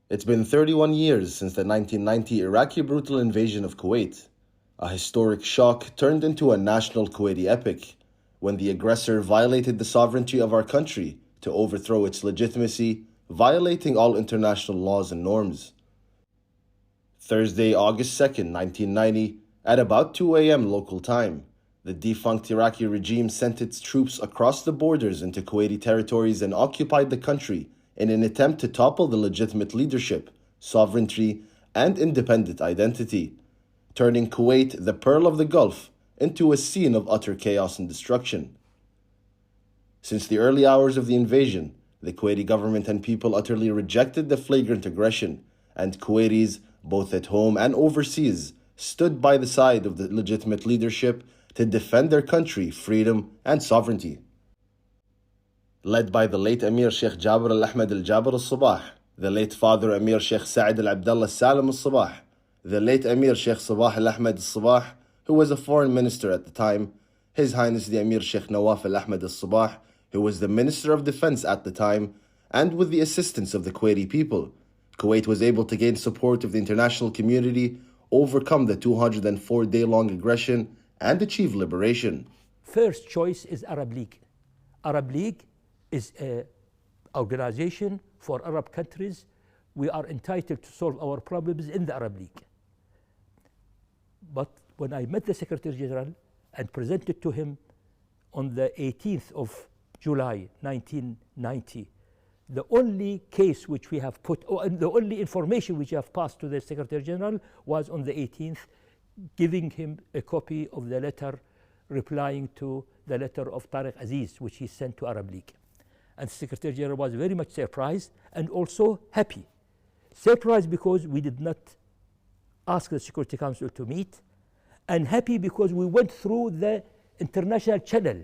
It's been 31 years since the 1990 Iraqi brutal invasion of Kuwait. A historic shock turned into a national Kuwaiti epic when the aggressor violated the sovereignty of our country to overthrow its legitimacy, violating all international laws and norms. Thursday, August 2nd, 1990, at about 2 a.m. local time, the defunct Iraqi regime sent its troops across the borders into Kuwaiti territories and occupied the country in an attempt to topple the legitimate leadership, sovereignty, and independent identity, turning Kuwait, the pearl of the Gulf, into a scene of utter chaos and destruction. Since the early hours of the invasion, the Kuwaiti government and people utterly rejected the flagrant aggression, and Kuwaitis, both at home and overseas, stood by the side of the legitimate leadership to defend their country, freedom, and sovereignty. Led by the late Emir Sheikh Jabir al-Ahmed al-Jabir al-Sabah, the late Father Emir Sheikh Sa'id al-Abdullah Salim al-Sabah, the late Emir Sheikh Sabah al-Ahmed al-Sabah, who was a foreign minister at the time, His Highness the Emir Sheikh Nawaf al-Ahmed al-Sabah, who was the Minister of Defense at the time, and with the assistance of the Kuwaiti people, Kuwait was able to gain support of the international community, overcome the 204-day-long aggression, and achieve liberation. First choice is Arab League. Arab League is an organization for Arab countries. We are entitled to solve our problems in the Arab League. But when I met the Secretary General and presented to him on the 18th of July 1990, the only case which we have put, and the only information which we have passed to the Secretary General was on the 18th, giving him a copy of the letter replying to the letter of Tariq Aziz, which he sent to Arab League. And the Secretary General was very much surprised and also happy. Surprised because we did not ask the Security Council to meet, and happy because we went through the international channel.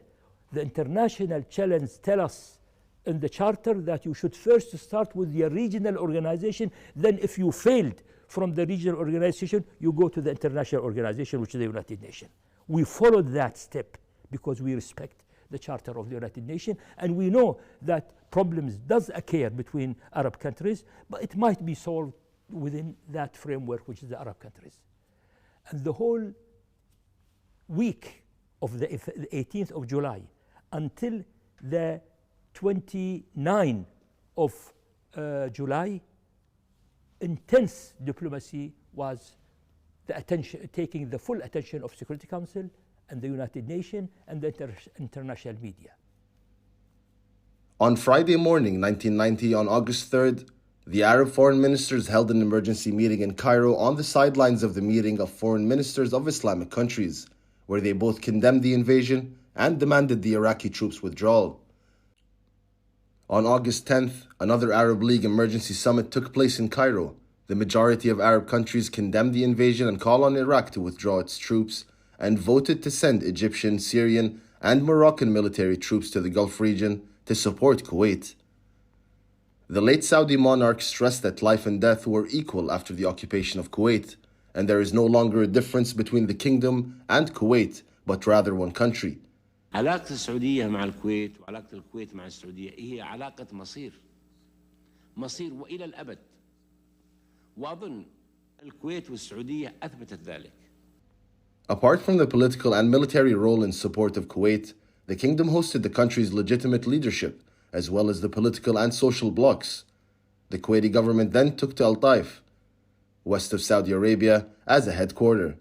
The international channels tell us in the charter that you should first start with your regional organization, then if you failed from the regional organization, you go to the international organization, which is the United Nations. We followed that step because we respect the Charter of the United Nations, and we know that problems does occur between Arab countries, but it might be solved within that framework, which is the Arab countries. And the whole week of the 18th of July until the 29th of July, intense diplomacy was the attention, taking the full attention of Security Council and the United Nations and the international media. On Friday morning, 1990, on August 3rd, the Arab foreign ministers held an emergency meeting in Cairo on the sidelines of the meeting of foreign ministers of Islamic countries, where they both condemned the invasion and demanded the Iraqi troops' withdrawal. On August 10th, another Arab League emergency summit took place in Cairo. The majority of Arab countries condemned the invasion and called on Iraq to withdraw its troops, and voted to send Egyptian, Syrian, and Moroccan military troops to the Gulf region to support Kuwait. The late Saudi monarch stressed that life and death were equal after the occupation of Kuwait, and there is no longer a difference between the kingdom and Kuwait, but rather one country. علاقة السعودية مع الكويت وعلاقة الكويت مع السعودية هي علاقة مصير وإلى الأبد، وأظن الكويت والسعودية أثبتت ذلك. Apart from the political and military role in support of Kuwait, the kingdom hosted the country's legitimate leadership, as well as the political and social blocs. The Kuwaiti government then took to Al Taif, west of Saudi Arabia, as a headquarter.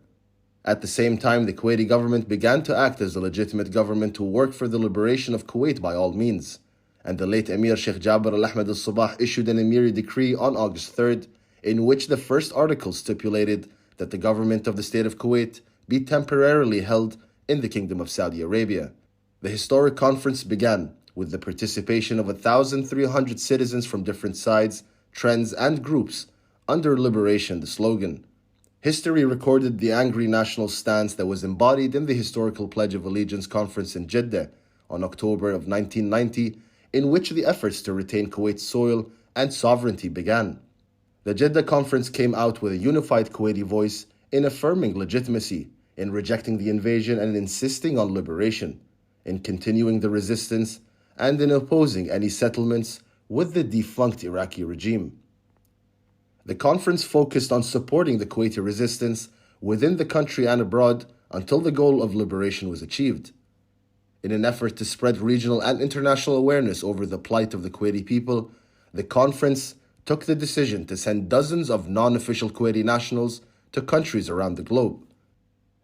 At the same time, the Kuwaiti government began to act as a legitimate government to work for the liberation of Kuwait by all means, and the late Emir Sheikh Jabir al-Ahmed al-Sabah issued an Emiri decree on August 3rd, in which the first article stipulated that the government of the state of Kuwait be temporarily held in the Kingdom of Saudi Arabia. The historic conference began with the participation of 1,300 citizens from different sides, trends, and groups under Liberation, the slogan. History recorded the angry national stance that was embodied in the historical Pledge of Allegiance conference in Jeddah on October of 1990, in which the efforts to retain Kuwait's soil and sovereignty began. The Jeddah conference came out with a unified Kuwaiti voice in affirming legitimacy, in rejecting the invasion and insisting on liberation, in continuing the resistance, and in opposing any settlements with the defunct Iraqi regime. The conference focused on supporting the Kuwaiti resistance within the country and abroad until the goal of liberation was achieved. In an effort to spread regional and international awareness over the plight of the Kuwaiti people, the conference took the decision to send dozens of non-official Kuwaiti nationals to countries around the globe.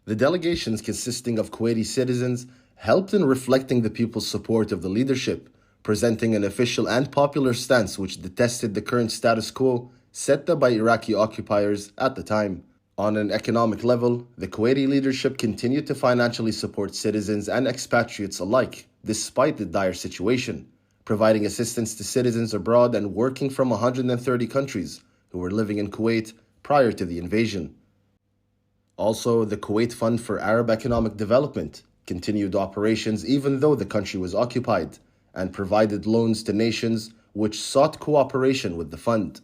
The delegations, consisting of Kuwaiti citizens, helped in reflecting the people's support of the leadership, presenting an official and popular stance which detested the current status quo set by Iraqi occupiers at the time. On an economic level, the Kuwaiti leadership continued to financially support citizens and expatriates alike, despite the dire situation, providing assistance to citizens abroad and working from 130 countries who were living in Kuwait prior to the invasion. Also, the Kuwait Fund for Arab Economic Development continued operations even though the country was occupied, and provided loans to nations which sought cooperation with the fund.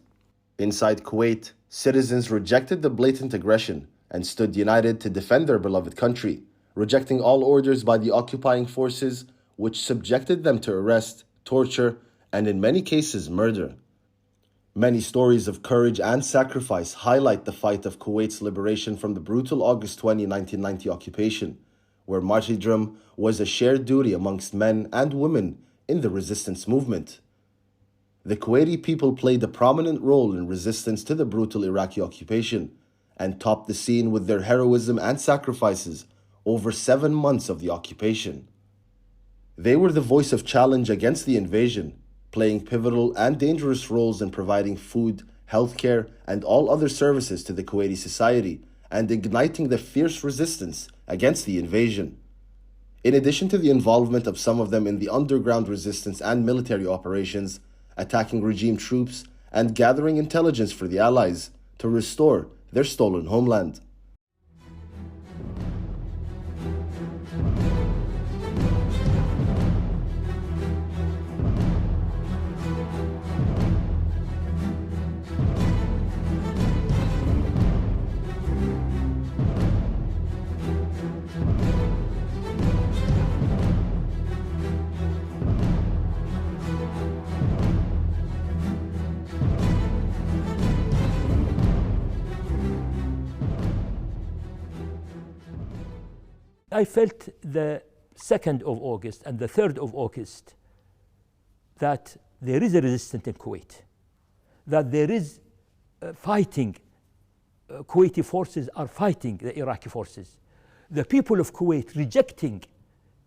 Inside Kuwait, citizens rejected the blatant aggression and stood united to defend their beloved country, rejecting all orders by the occupying forces which subjected them to arrest, torture, and in many cases murder. Many stories of courage and sacrifice highlight the fight of Kuwait's liberation from the brutal August 20, 1990 occupation, where martyrdom was a shared duty amongst men and women in the resistance movement. The Kuwaiti people played a prominent role in resistance to the brutal Iraqi occupation and topped the scene with their heroism and sacrifices over 7 months of the occupation. They were the voice of challenge against the invasion, playing pivotal and dangerous roles in providing food, healthcare, and all other services to the Kuwaiti society and igniting the fierce resistance against the invasion. In addition to the involvement of some of them in the underground resistance and military operations, attacking regime troops, and gathering intelligence for the Allies to restore their stolen homeland. I felt the 2nd of August and the 3rd of August that there is a resistance in Kuwait, that there is fighting. Kuwaiti forces are fighting the Iraqi forces. The people of Kuwait rejecting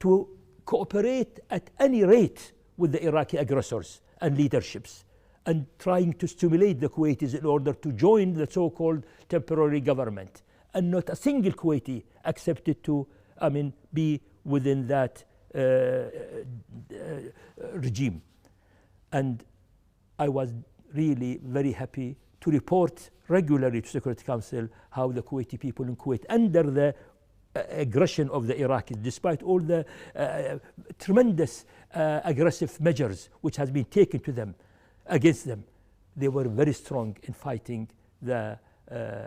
to cooperate at any rate with the Iraqi aggressors and leaderships, and trying to stimulate the Kuwaitis in order to join the so-called temporary government. And not a single Kuwaiti accepted to be within that regime. And I was really very happy to report regularly to Security Council how the Kuwaiti people in Kuwait, under the aggression of the Iraqis, despite all the tremendous aggressive measures which has been taken to them, against them, they were very strong in fighting the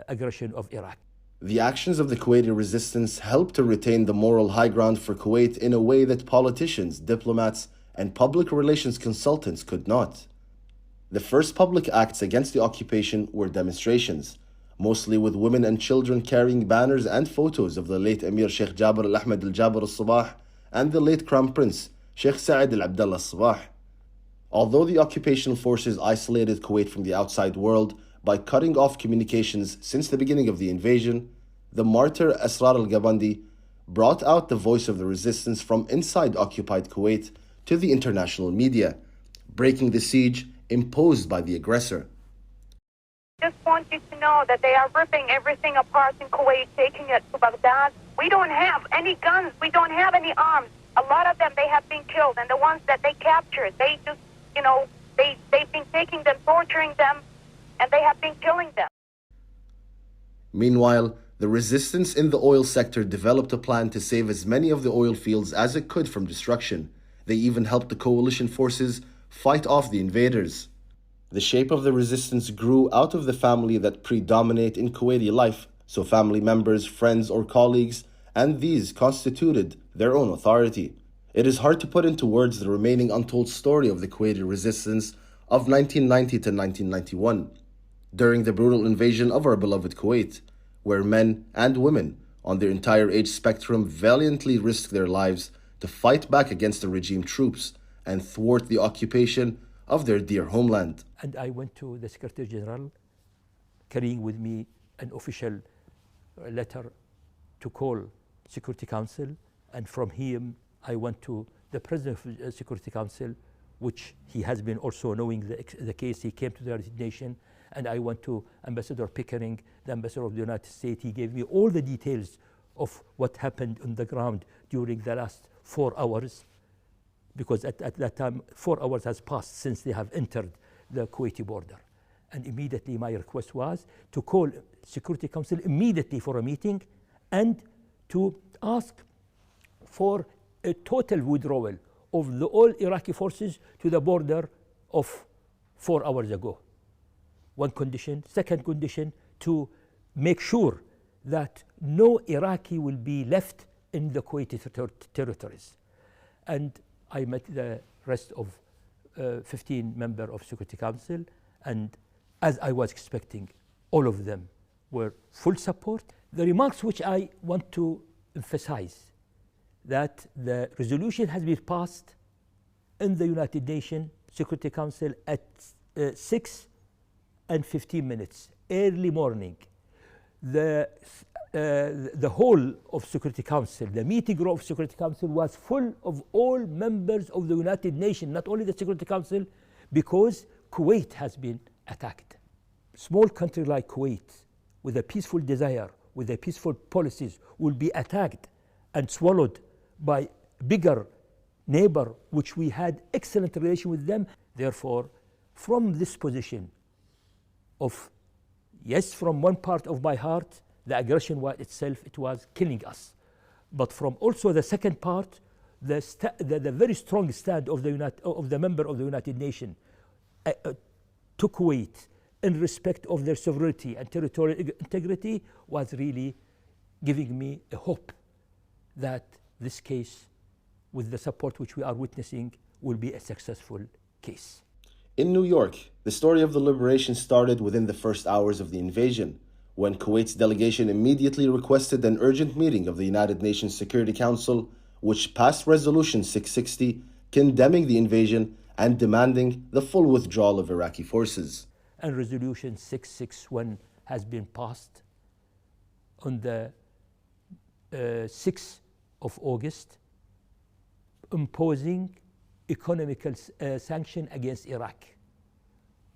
aggression of Iraq. The actions of the Kuwaiti resistance helped to retain the moral high ground for Kuwait in a way that politicians, diplomats, and public relations consultants could not. The first public acts against the occupation were demonstrations, mostly with women and children carrying banners and photos of the late Emir Sheikh Jabir al-Ahmed al-Jabir al-Sabah and the late Crown Prince Sheikh Saad al-Abdallah al-Sabah. Although the occupation forces isolated Kuwait from the outside world by cutting off communications since the beginning of the invasion, the martyr Asrar al-Gabandi brought out the voice of the resistance from inside occupied Kuwait to the international media, breaking the siege imposed by the aggressor. Just want you to know that they are ripping everything apart in Kuwait, taking it to Baghdad. We don't have any guns. We don't have any arms. A lot of them, they have been killed. And the ones that they captured, they just, they've been taking them, torturing them, and they have been killing them. Meanwhile, the resistance in the oil sector developed a plan to save as many of the oil fields as it could from destruction. They even helped the coalition forces fight off the invaders. The shape of the resistance grew out of the family that predominate in Kuwaiti life, so family members, friends, or colleagues, and these constituted their own authority. It is hard to put into words the remaining untold story of the Kuwaiti resistance of 1990 to 1991. during the brutal invasion of our beloved Kuwait, where men and women on their entire age spectrum valiantly risked their lives to fight back against the regime troops and thwart the occupation of their dear homeland. And I went to the Secretary General carrying with me an official letter to call Security Council, and from him I went to the President of the Security Council, which he has been also knowing the case. He came to the United Nations, and I went to Ambassador Pickering, the Ambassador of the United States. He gave me all the details of what happened on the ground during the last 4 hours, because at that time 4 hours has passed since they have entered the Kuwaiti border. And immediately my request was to call Security Council immediately for a meeting and to ask for a total withdrawal of all Iraqi forces to the border of 4 hours ago. One condition. Second condition, to make sure that no Iraqi will be left in the Kuwaiti territories. And I met the rest of 15 members of Security Council, and as I was expecting, all of them were full support. The remarks which I want to emphasize, that the resolution has been passed in the United Nations Security Council at 6:15, early morning. The whole of Security Council, the meeting room of Security Council was full of all members of the United Nations, not only the Security Council, because Kuwait has been attacked. Small country like Kuwait, with a peaceful desire, with a peaceful policies, will be attacked and swallowed by bigger neighbor, which we had excellent relation with them. Therefore, from this position of, yes, from one part of my heart, the aggression was itself, it was killing us. But from also the second part, the very strong stand of the member of the United Nations to Kuwait in respect of their sovereignty and territorial integrity was really giving me a hope that this case, with the support which we are witnessing, will be a successful case. In New York, the story of the liberation started within the first hours of the invasion, when Kuwait's delegation immediately requested an urgent meeting of the United Nations Security Council, which passed Resolution 660, condemning the invasion and demanding the full withdrawal of Iraqi forces. And Resolution 661 has been passed on the 6th of August, imposing economical sanction against Iraq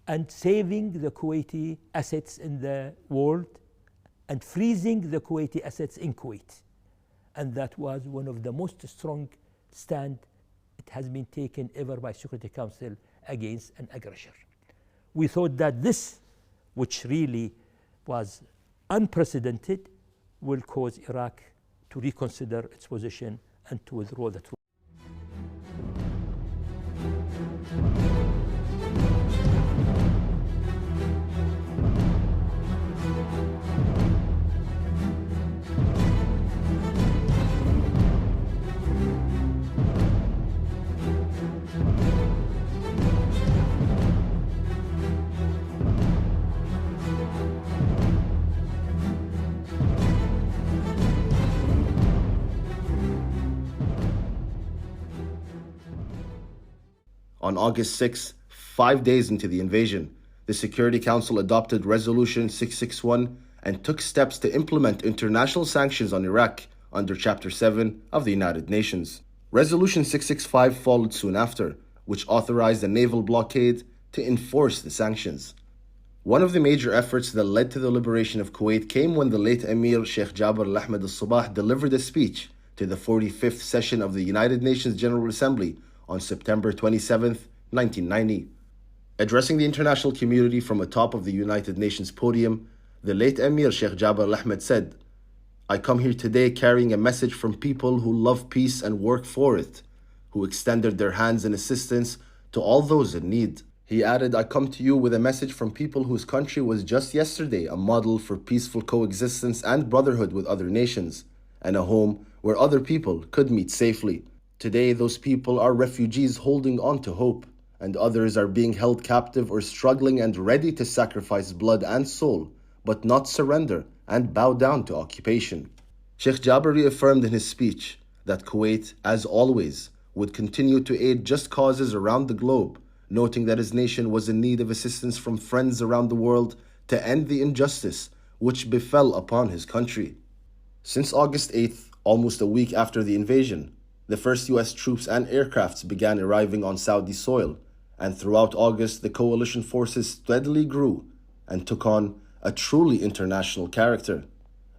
and saving the Kuwaiti assets in the world and freezing the Kuwaiti assets in Kuwait. And that was one of the most strong stand it has been taken ever by Security Council against an aggressor. We thought that this, which really was unprecedented, will cause Iraq to reconsider its position and to withdraw the troops. On August 6, 5 days into the invasion, the Security Council adopted Resolution 661 and took steps to implement international sanctions on Iraq under Chapter 7 of the United Nations. Resolution 665 followed soon after, which authorized a naval blockade to enforce the sanctions. One of the major efforts that led to the liberation of Kuwait came when the late Emir Sheikh Jabir al-Ahmed al-Sabah delivered a speech to the 45th session of the United Nations General Assembly on September 27, 1990. Addressing the international community from atop of the United Nations podium, the late Emir Sheikh Jabir al-Ahmed said, "I come here today carrying a message from people who love peace and work for it, who extended their hands in assistance to all those in need." He added, "I come to you with a message from people whose country was just yesterday a model for peaceful coexistence and brotherhood with other nations, and a home where other people could meet safely. Today, those people are refugees holding on to hope, and others are being held captive or struggling and ready to sacrifice blood and soul, but not surrender and bow down to occupation. Sheikh Jaber reaffirmed in his speech that Kuwait, as always, would continue to aid just causes around the globe, noting that his nation was in need of assistance from friends around the world to end the injustice which befell upon his country. Since August 8th, almost a week after the invasion, the first US troops and aircrafts began arriving on Saudi soil, and throughout August the coalition forces steadily grew and took on a truly international character.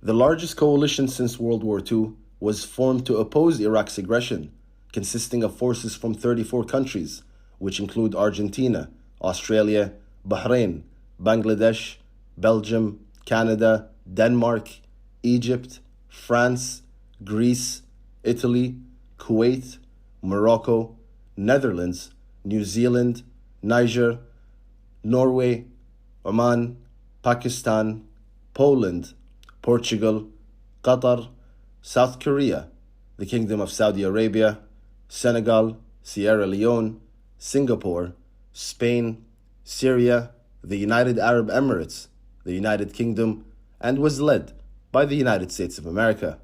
The largest coalition since World War II was formed to oppose Iraq's aggression, consisting of forces from 34 countries, which include Argentina, Australia, Bahrain, Bangladesh, Belgium, Canada, Denmark, Egypt, France, Greece, Italy, Kuwait, Morocco, Netherlands, New Zealand, Niger, Norway, Oman, Pakistan, Poland, Portugal, Qatar, South Korea, the Kingdom of Saudi Arabia, Senegal, Sierra Leone, Singapore, Spain, Syria, the United Arab Emirates, the United Kingdom, and was led by the United States of America.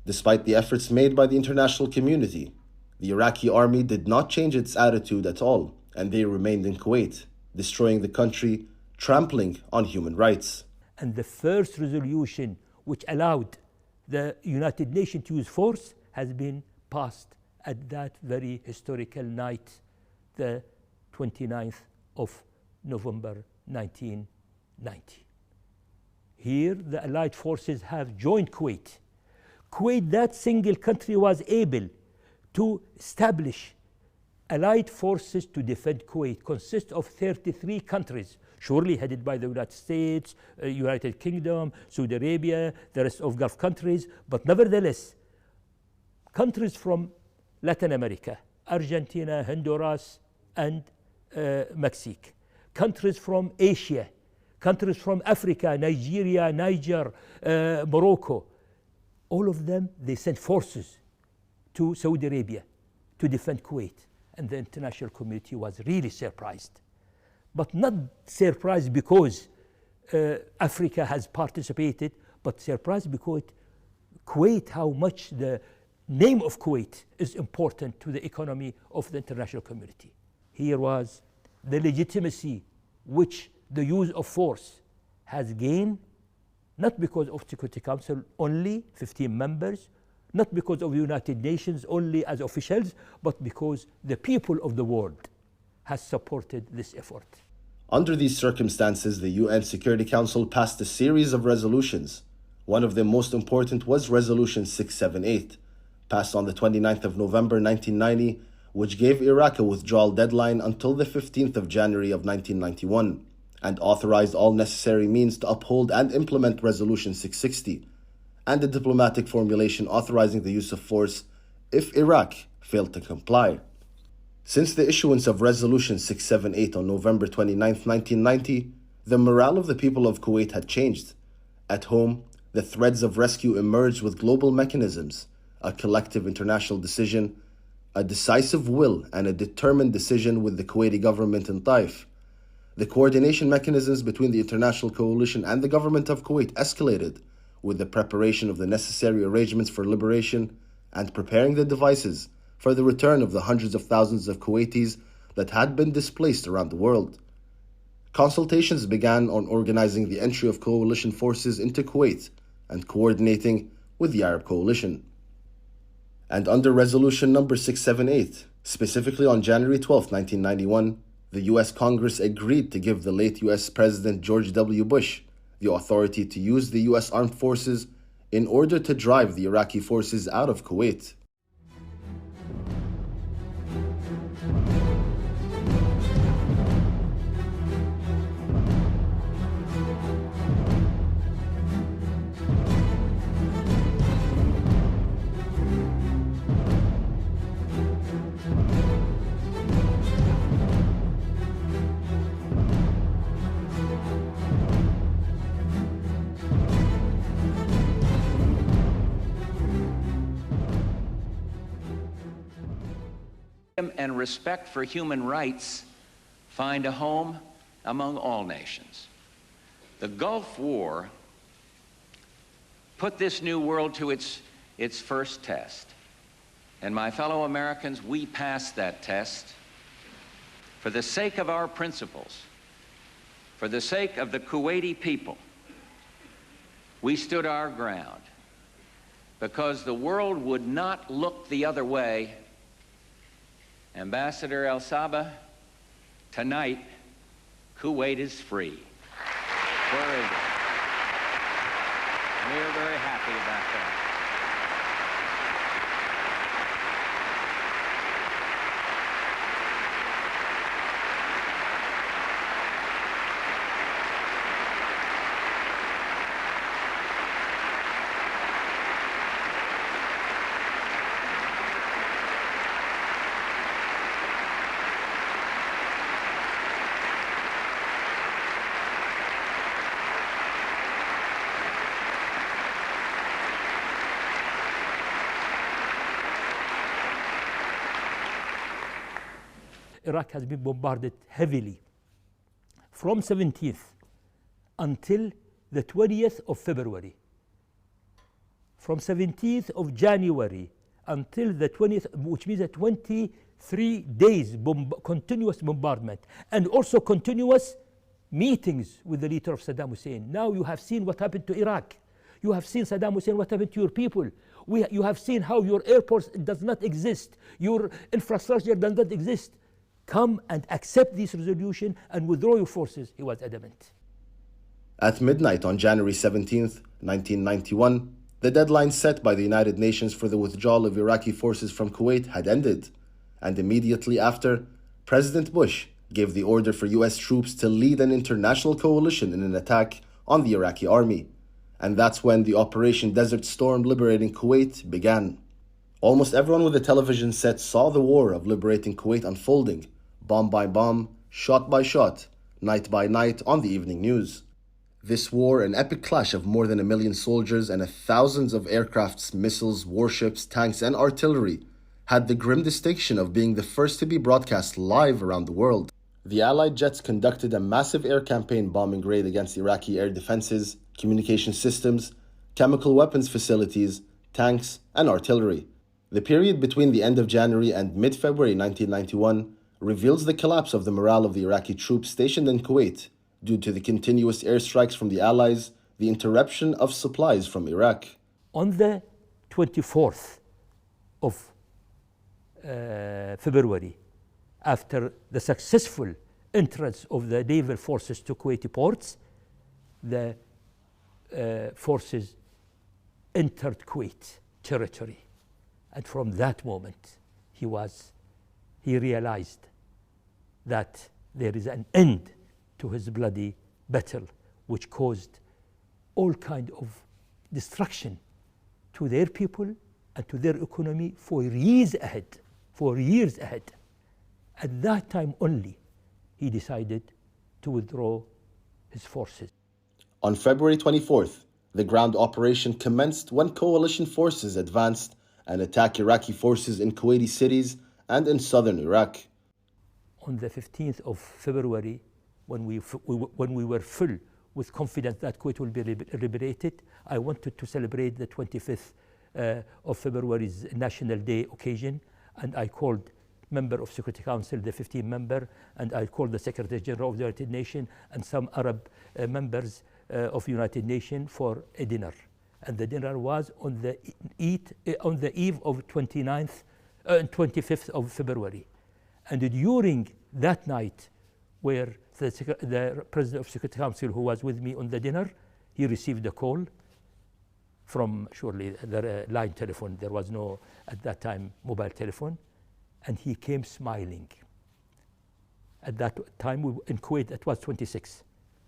Despite the efforts made by the international community, the Iraqi army did not change its attitude at all, and they remained in Kuwait, destroying the country, trampling on human rights. And the first resolution which allowed the United Nations to use force has been passed at that very historical night, the 29th of November 1990. Here, the Allied forces have joined Kuwait. Kuwait, that single country, was able to establish Allied forces to defend Kuwait, consists of 33 countries, surely headed by the United States, United Kingdom, Saudi Arabia, the rest of Gulf countries, but nevertheless, countries from Latin America, Argentina, Honduras, and Mexico, countries from Asia, countries from Africa, Nigeria, Niger, Morocco, all of them, they sent forces to Saudi Arabia to defend Kuwait. And the international community was really surprised. But not surprised because Africa has participated, but surprised because Kuwait, how much the name of Kuwait is important to the economy of the international community. Here was the legitimacy which the use of force has gained, not because of Security Council only, 15 members, not because of the United Nations only as officials, but because the people of the world has supported this effort. Under these circumstances, the UN Security Council passed a series of resolutions. One of the most important was Resolution 678, passed on the 29th of November 1990, which gave Iraq a withdrawal deadline until the 15th of January of 1991, and authorized all necessary means to uphold and implement Resolution 660, and a diplomatic formulation authorizing the use of force if Iraq failed to comply. Since the issuance of Resolution 678 on November 29, 1990, the morale of the people of Kuwait had changed. At home, the threads of rescue emerged with global mechanisms, a collective international decision, a decisive will, and a determined decision with the Kuwaiti government in Taif. The coordination mechanisms between the international coalition and the government of Kuwait escalated, with the preparation of the necessary arrangements for liberation and preparing the devices for the return of the hundreds of thousands of Kuwaitis that had been displaced around the world. Consultations began on organizing the entry of coalition forces into Kuwait and coordinating with the Arab coalition. And under Resolution number 678, specifically on January 12, 1991, the US Congress agreed to give the late US President George W. Bush the authority to use the US armed forces in order to drive the Iraqi forces out of Kuwait. and respect for human rights find a home among all nations. The Gulf War put this new world to its first test. And my fellow Americans, we passed that test. For the sake of our principles, for the sake of the Kuwaiti people, we stood our ground, because the world would not look the other way. Ambassador El Saba, tonight, Kuwait is free. Very good. We're very happy about that. Iraq has been bombarded heavily from 17th until the 20th of February. From 17th of January until the 20th, which means a 23 days continuous bombardment, and also continuous meetings with the leader of Saddam Hussein. Now you have seen what happened to Iraq. You have seen Saddam Hussein, what happened to your people. You have seen how your airports does not exist. Your infrastructure does not exist. Come and accept this resolution and withdraw your forces. He was adamant. At midnight on January 17th, 1991, the deadline set by the United Nations for the withdrawal of Iraqi forces from Kuwait had ended, and immediately after, President Bush gave the order for US troops to lead an international coalition in an attack on the Iraqi army. And that's when the Operation Desert Storm liberating Kuwait began. Almost everyone with a television set saw the war of liberating Kuwait unfolding, bomb by bomb, shot by shot, night by night on the evening news. This war, an epic clash of more than 1 million soldiers and thousands of aircrafts, missiles, warships, tanks and artillery, had the grim distinction of being the first to be broadcast live around the world. The Allied jets conducted a massive air campaign bombing raid against Iraqi air defenses, communication systems, chemical weapons facilities, tanks and artillery. The period between the end of January and mid-February 1991 reveals the collapse of the morale of the Iraqi troops stationed in Kuwait due to the continuous airstrikes from the Allies, the interruption of supplies from Iraq. On the 24th of February, after the successful entrance of the naval forces to Kuwaiti ports, the forces entered Kuwait territory. And from that moment, he realized that there is an end to his bloody battle, which caused all kind of destruction to their people and to their economy for years ahead. At that time only, he decided to withdraw his forces. On February 24th, the ground operation commenced when coalition forces advanced and attacked Iraqi forces in Kuwaiti cities and in southern Iraq. On the 15th of February, when we were full with confidence that Kuwait will be liberated, I wanted to celebrate the 25th of February's National Day occasion, and I called member of Security Council, the 15th member, and I called the Secretary General of the United Nations and some Arab members of United Nations for a dinner. And the dinner was on the eve of 25th of February. And during that night, where the President of Security Council, who was with me on the dinner, he received a call from, surely, the line telephone. There was no, at that time, mobile telephone. And he came smiling. At that time, in Kuwait, it was 26.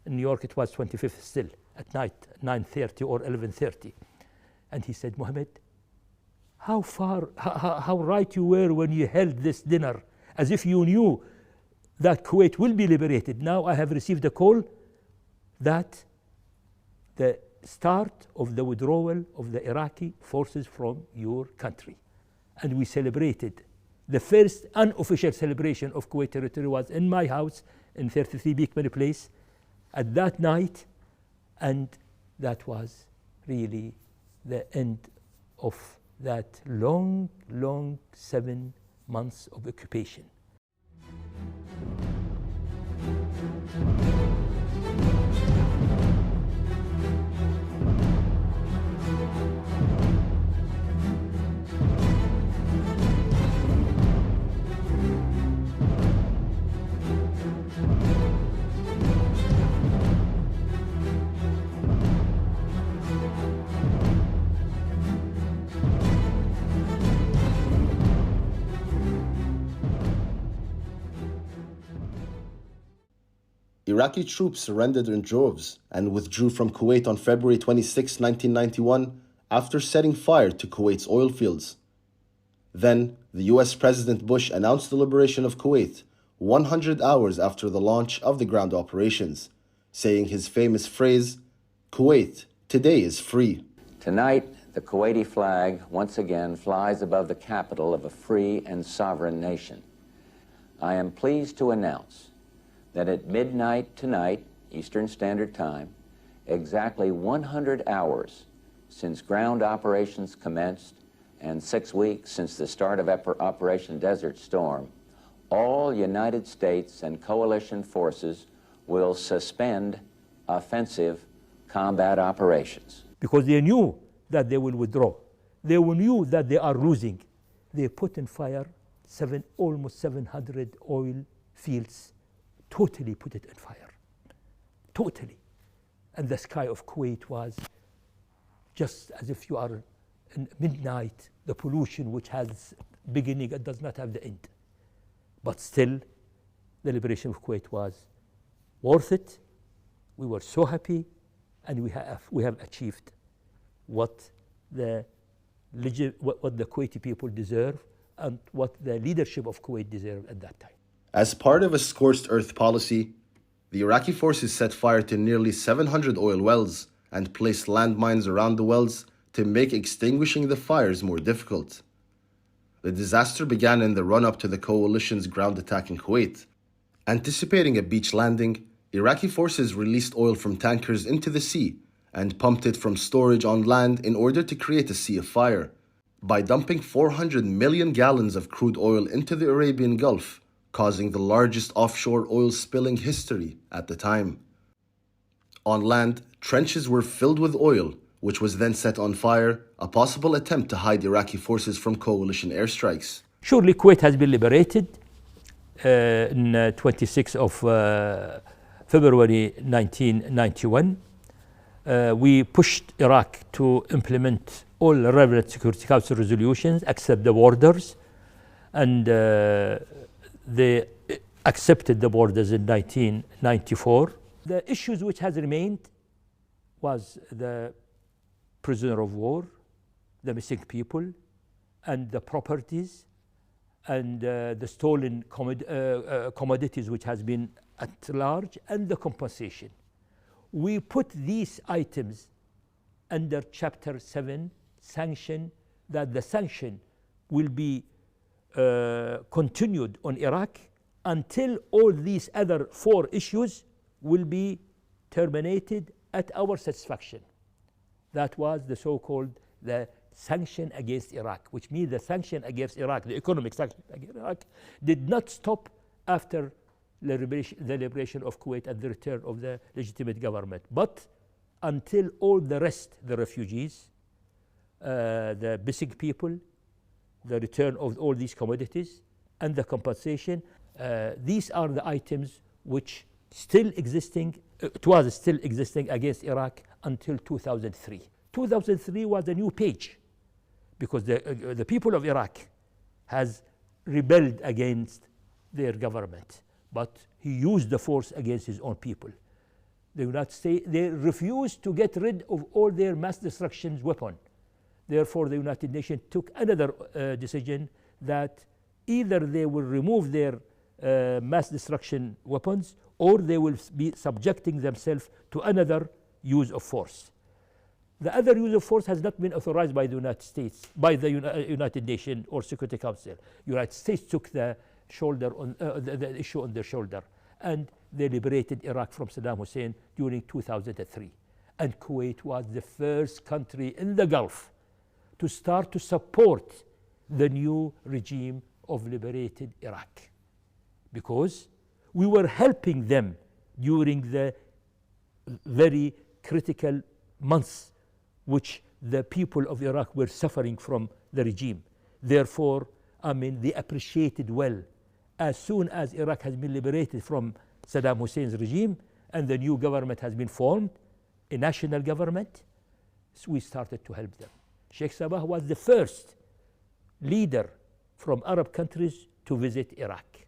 In New York, it was 25th still, at night, 9:30 or 11:30. And he said, Mohammed, how right you were when you held this dinner, as if you knew that Kuwait will be liberated. Now I have received a call that the start of the withdrawal of the Iraqi forces from your country. And we celebrated The first unofficial celebration of Kuwait territory was in my house in 33 Beekman Place at that night, and that was really the end of that long, long 7 months of occupation. Iraqi troops surrendered in droves and withdrew from Kuwait on February 26, 1991, after setting fire to Kuwait's oil fields. Then, the US President Bush announced the liberation of Kuwait 100 hours after the launch of the ground operations, saying his famous phrase, "Kuwait, today is free." Tonight, the Kuwaiti flag once again flies above the capital of a free and sovereign nation. I am pleased to announce that at midnight tonight, Eastern Standard Time, exactly 100 hours since ground operations commenced and 6 weeks since the start of Operation Desert Storm, all United States and coalition forces will suspend offensive combat operations. Because they knew that they will withdraw. They knew that they are losing. They put in fire almost 700 oil fields. Totally put it in fire, totally. And the sky of Kuwait was just as if you are in midnight, the pollution which has beginning and does not have the end. But still, the liberation of Kuwait was worth it. We were so happy, and we have achieved what the Kuwaiti people deserve and what the leadership of Kuwait deserved at that time. As part of a scorched earth policy, the Iraqi forces set fire to nearly 700 oil wells and placed landmines around the wells to make extinguishing the fires more difficult. The disaster began in the run-up to the coalition's ground attack in Kuwait. Anticipating a beach landing, Iraqi forces released oil from tankers into the sea and pumped it from storage on land in order to create a sea of fire. By dumping 400 million gallons of crude oil into the Arabian Gulf, causing the largest offshore oil spill in history at the time. On land, trenches were filled with oil, which was then set on fire, a possible attempt to hide Iraqi forces from coalition airstrikes. Surely Kuwait has been liberated in 26th of February 1991. We pushed Iraq to implement all relevant Security Council resolutions except the borders, and they accepted the borders in 1994. The issues which has remained was the prisoner of war, the missing people, and the properties, and the stolen commodities which has been at large, and the compensation. We put these items under Chapter 7, sanction, that the sanction will be continued on Iraq until all these other 4 issues will be terminated at our satisfaction. That was the so-called the sanction against Iraq, which means the sanction against Iraq, the economic sanction against Iraq, did not stop after the liberation of Kuwait and the return of the legitimate government, but until all the rest, the refugees, the missing people, the return of all these commodities, and the compensation. These are the items which still existing, it was still existing against Iraq until 2003. 2003 was a new page because the people of Iraq has rebelled against their government, but he used the force against his own people. They refused to get rid of all their mass destruction weapons. Therefore, the United Nations took another decision that either they will remove their mass destruction weapons or they will be subjecting themselves to another use of force. The other use of force has not been authorized by the United States, by the United Nations or Security Council. United States took the issue on their shoulder, and they liberated Iraq from Saddam Hussein during 2003. And Kuwait was the first country in the Gulf to start to support the new regime of liberated Iraq, because we were helping them during the very critical months which the people of Iraq were suffering from the regime. Therefore, they appreciated well, as soon as Iraq has been liberated from Saddam Hussein's regime and the new government has been formed, a national government, so we started to help them. Sheikh Sabah was the first leader from Arab countries to visit Iraq.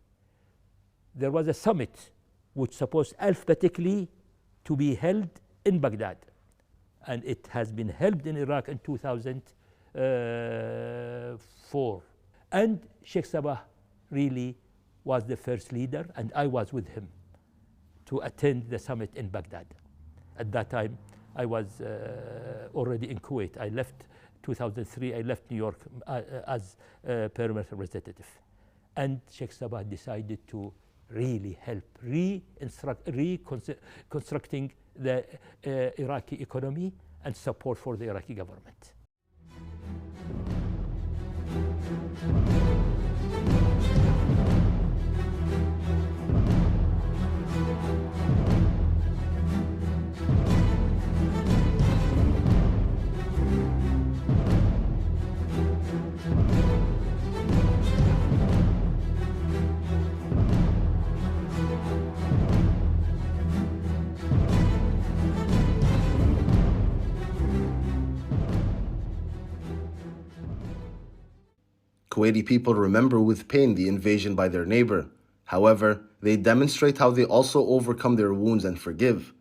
There was a summit which supposed alphabetically to be held in Baghdad, and it has been held in Iraq in 2004. And Sheikh Sabah really was the first leader, and I was with him to attend the summit in Baghdad. At that time, I was already in Kuwait. I left 2003, I left New York as a permanent representative. And Sheikh Sabah decided to really help reconstructing the Iraqi economy and support for the Iraqi government. Kuwaiti people remember with pain the invasion by their neighbor. However, they demonstrate how they also overcome their wounds and forgive.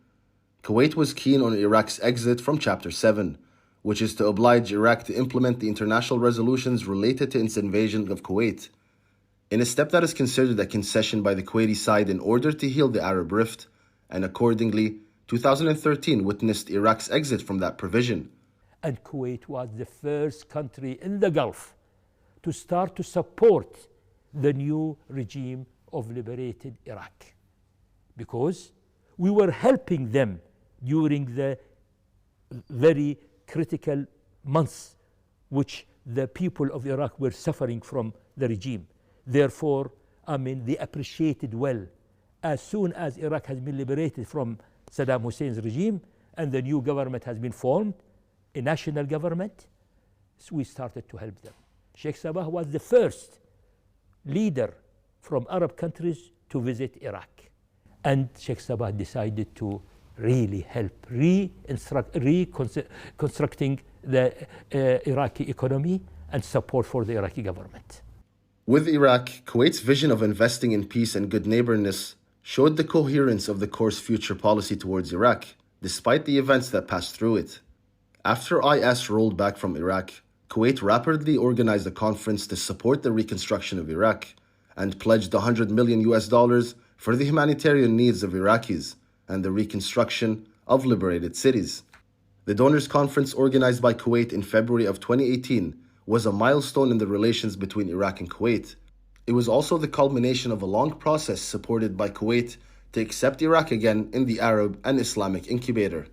Kuwait was keen on Iraq's exit from Chapter 7, which is to oblige Iraq to implement the international resolutions related to its invasion of Kuwait. In a step that is considered a concession by the Kuwaiti side in order to heal the Arab rift, and accordingly, 2013 witnessed Iraq's exit from that provision. And Kuwait was the first country in the Gulf to start to support the new regime of liberated Iraq, because we were helping them during the very critical months which the people of Iraq were suffering from the regime. Therefore, they appreciated well, as soon as Iraq has been liberated from Saddam Hussein's regime and the new government has been formed, a national government, so we started to help them. Sheikh Sabah was the first leader from Arab countries to visit Iraq. And Sheikh Sabah decided to really help reconstructing the Iraqi economy and support for the Iraqi government. With Iraq, Kuwait's vision of investing in peace and good neighborness showed the coherence of the course future policy towards Iraq, despite the events that passed through it. After IS rolled back from Iraq, Kuwait rapidly organized a conference to support the reconstruction of Iraq and pledged $100 million for the humanitarian needs of Iraqis and the reconstruction of liberated cities. The Donors Conference organized by Kuwait in February of 2018 was a milestone in the relations between Iraq and Kuwait. It was also the culmination of a long process supported by Kuwait to accept Iraq again in the Arab and Islamic incubator.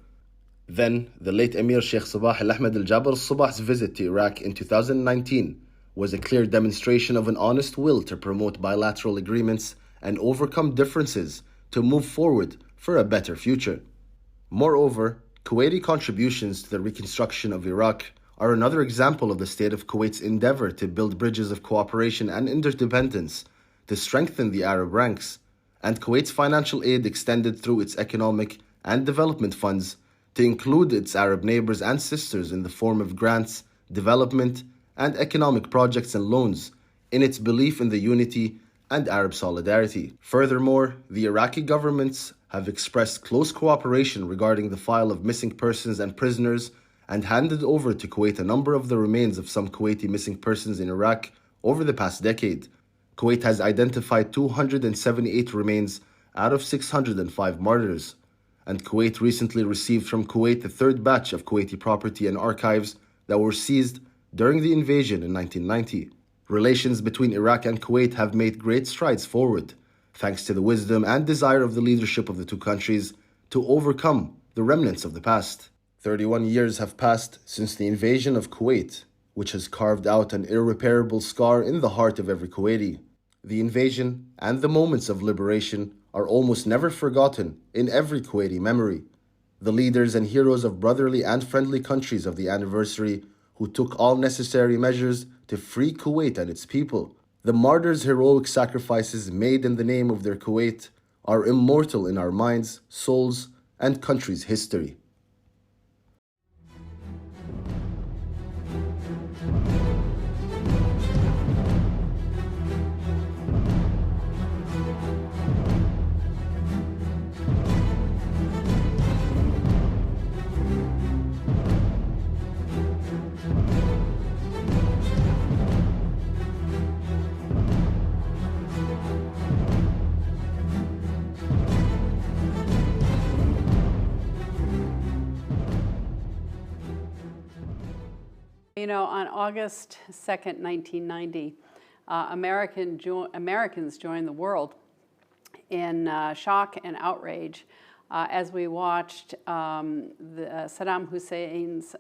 Then, the late Emir Sheikh Sabah Al-Ahmed Al-Jaber Al-Sabah's visit to Iraq in 2019 was a clear demonstration of an honest will to promote bilateral agreements and overcome differences to move forward for a better future. Moreover, Kuwaiti contributions to the reconstruction of Iraq are another example of the state of Kuwait's endeavor to build bridges of cooperation and interdependence to strengthen the Arab ranks, and Kuwait's financial aid extended through its economic and development funds to include its Arab neighbors and sisters in the form of grants, development, and economic projects and loans in its belief in the unity and Arab solidarity. Furthermore, the Iraqi governments have expressed close cooperation regarding the file of missing persons and prisoners and handed over to Kuwait a number of the remains of some Kuwaiti missing persons in Iraq over the past decade. Kuwait has identified 278 remains out of 605 martyrs, and Kuwait recently received from Kuwait the third batch of Kuwaiti property and archives that were seized during the invasion in 1990. Relations between Iraq and Kuwait have made great strides forward, thanks to the wisdom and desire of the leadership of the two countries to overcome the remnants of the past. 31 years have passed since the invasion of Kuwait, which has carved out an irreparable scar in the heart of every Kuwaiti. The invasion and the moments of liberation are almost never forgotten in every Kuwaiti memory. The leaders and heroes of brotherly and friendly countries of the anniversary who took all necessary measures to free Kuwait and its people. The martyrs' heroic sacrifices made in the name of their Kuwait are immortal in our minds, souls, and country's history. You know, on August 2nd, 1990, Americans joined the world in shock and outrage as we watched Saddam Hussein's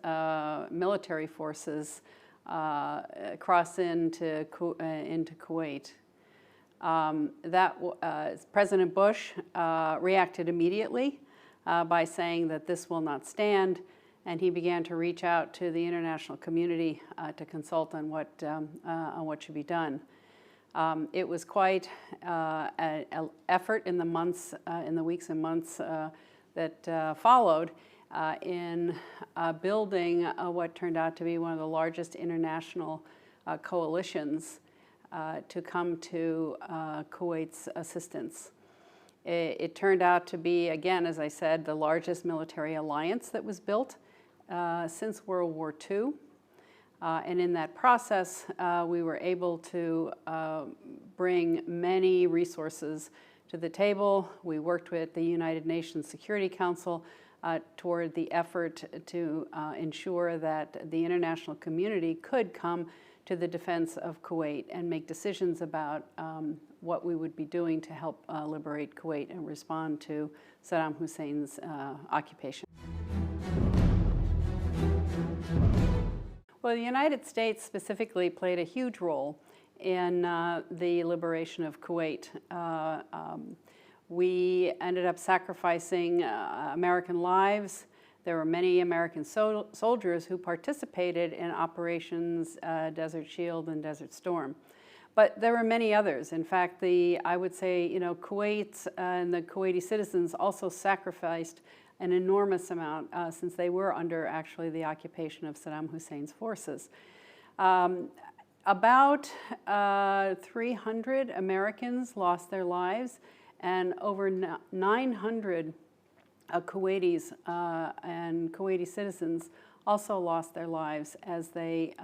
military forces cross into Kuwait. President Bush reacted immediately by saying that this will not stand, and he began to reach out to the international community to consult on what should be done. It was quite an effort in the weeks and months that followed in building what turned out to be one of the largest international coalitions to come to Kuwait's assistance. It turned out to be, again, as I said, the largest military alliance that was built since World War II. And in that process, we were able to bring many resources to the table. We worked with the United Nations Security Council toward the effort to ensure that the international community could come to the defense of Kuwait and make decisions about what we would be doing to help liberate Kuwait and respond to Saddam Hussein's occupation. Well, the United States specifically played a huge role in the liberation of Kuwait. We ended up sacrificing American lives. There were many American soldiers who participated in operations Desert Shield and Desert Storm. But there were many others. In fact, I would say, Kuwait and the Kuwaiti citizens also sacrificed an enormous amount since they were under actually the occupation of Saddam Hussein's forces. About 300 Americans lost their lives, and over 900 Kuwaitis and Kuwaiti citizens also lost their lives as they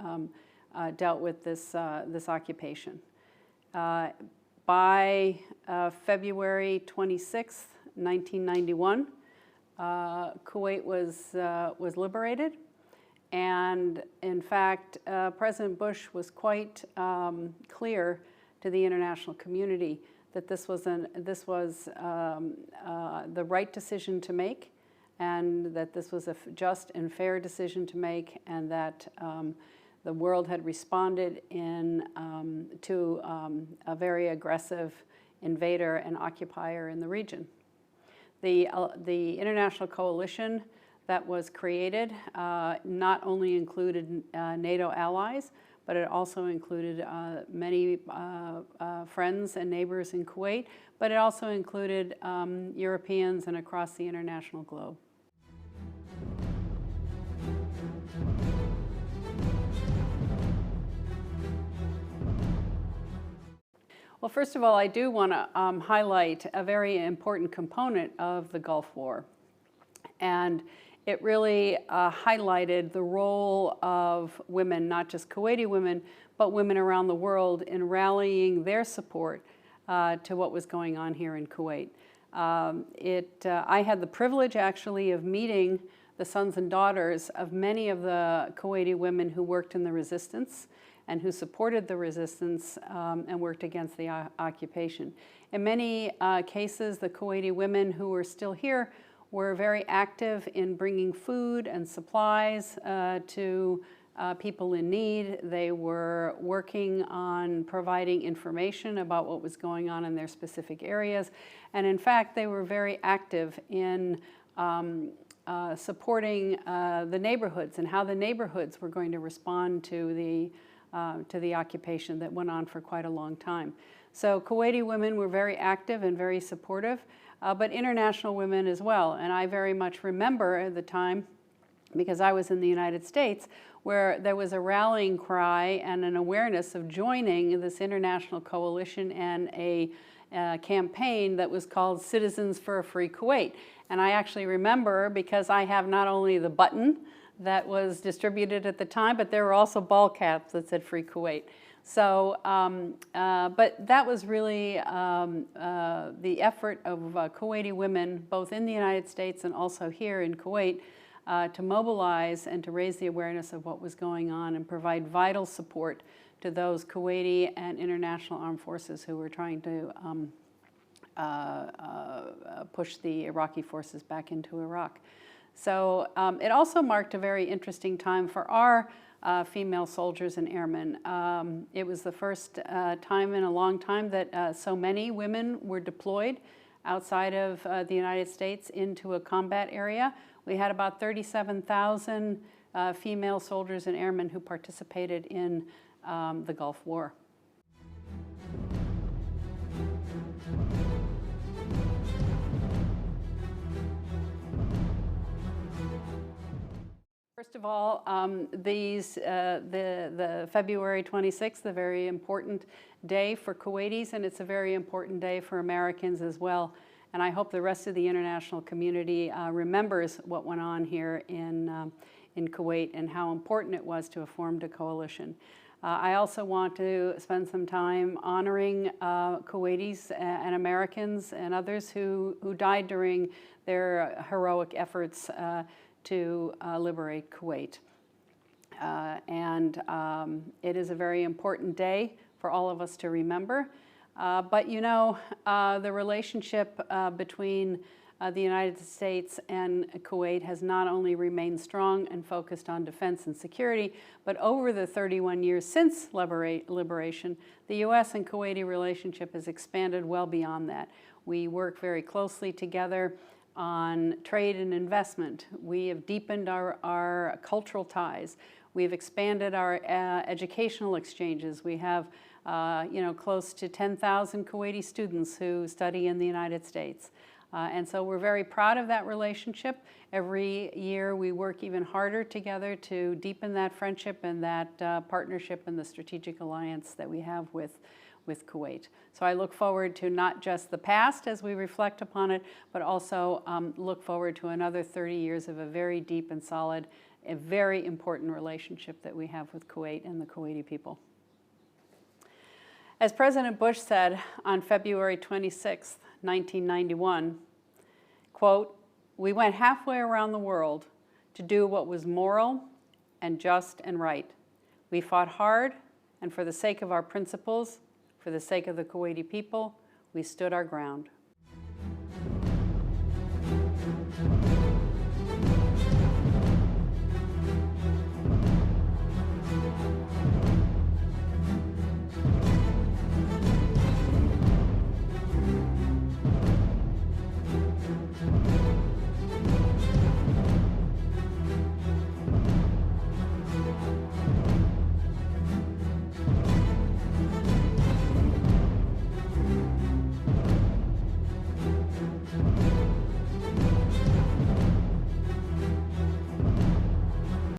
dealt with this occupation. By February 26, 1991, Kuwait was liberated, and in fact, President Bush was quite clear to the international community that this was the right decision to make, and that this was a just and fair decision to make, and that the world had responded to a very aggressive invader and occupier in the region. The international coalition that was created not only included NATO allies, but it also included many friends and neighbors in Kuwait, but it also included Europeans and across the international globe. Well, first of all, I do want to highlight a very important component of the Gulf War. And it really highlighted the role of women, not just Kuwaiti women, but women around the world in rallying their support to what was going on here in Kuwait. I had the privilege actually of meeting the sons and daughters of many of the Kuwaiti women who worked in the resistance and who supported the resistance and worked against the occupation. In many cases, the Kuwaiti women who were still here were very active in bringing food and supplies to people in need. They were working on providing information about what was going on in their specific areas. And in fact, they were very active in supporting the neighborhoods and how the neighborhoods were going to respond to the occupation that went on for quite a long time. So Kuwaiti women were very active and very supportive, but international women as well. And I very much remember at the time, because I was in the United States, where there was a rallying cry and an awareness of joining this international coalition and a campaign that was called Citizens for a Free Kuwait. And I actually remember, because I have not only the button that was distributed at the time, but there were also ball caps that said Free Kuwait. So, but that was really the effort of Kuwaiti women, both in the United States and also here in Kuwait, to mobilize and to raise the awareness of what was going on and provide vital support to those Kuwaiti and international armed forces who were trying to push the Iraqi forces back into Iraq. So it also marked a very interesting time for our female soldiers and airmen. It was the first time in a long time that so many women were deployed outside of the United States into a combat area. We had about 37,000 female soldiers and airmen who participated in the Gulf War. First of all, the February 26th, a very important day for Kuwaitis, and it's a very important day for Americans as well. And I hope the rest of the international community remembers what went on here in Kuwait and how important it was to have formed a coalition. I also want to spend some time honoring Kuwaitis and Americans and others who died during their heroic efforts to liberate Kuwait. It is a very important day for all of us to remember. But you know, the relationship between the United States and Kuwait has not only remained strong and focused on defense and security, but over the 31 years since liberation, the U.S. and Kuwaiti relationship has expanded well beyond that. We work very closely together on trade and investment. We have deepened our cultural ties. We've expanded our educational exchanges. We have close to 10,000 Kuwaiti students who study in the United States. And so we're very proud of that relationship. Every year we work even harder together to deepen that friendship and that partnership and the strategic alliance that we have with Kuwait. So I look forward to not just the past as we reflect upon it, but also look forward to another 30 years of a very deep and solid, a very important relationship that we have with Kuwait and the Kuwaiti people. As President Bush said on February 26, 1991, quote, "We went halfway around the world to do what was moral and just and right. We fought hard, and for the sake of our principles, for the sake of the Kuwaiti people, we stood our ground."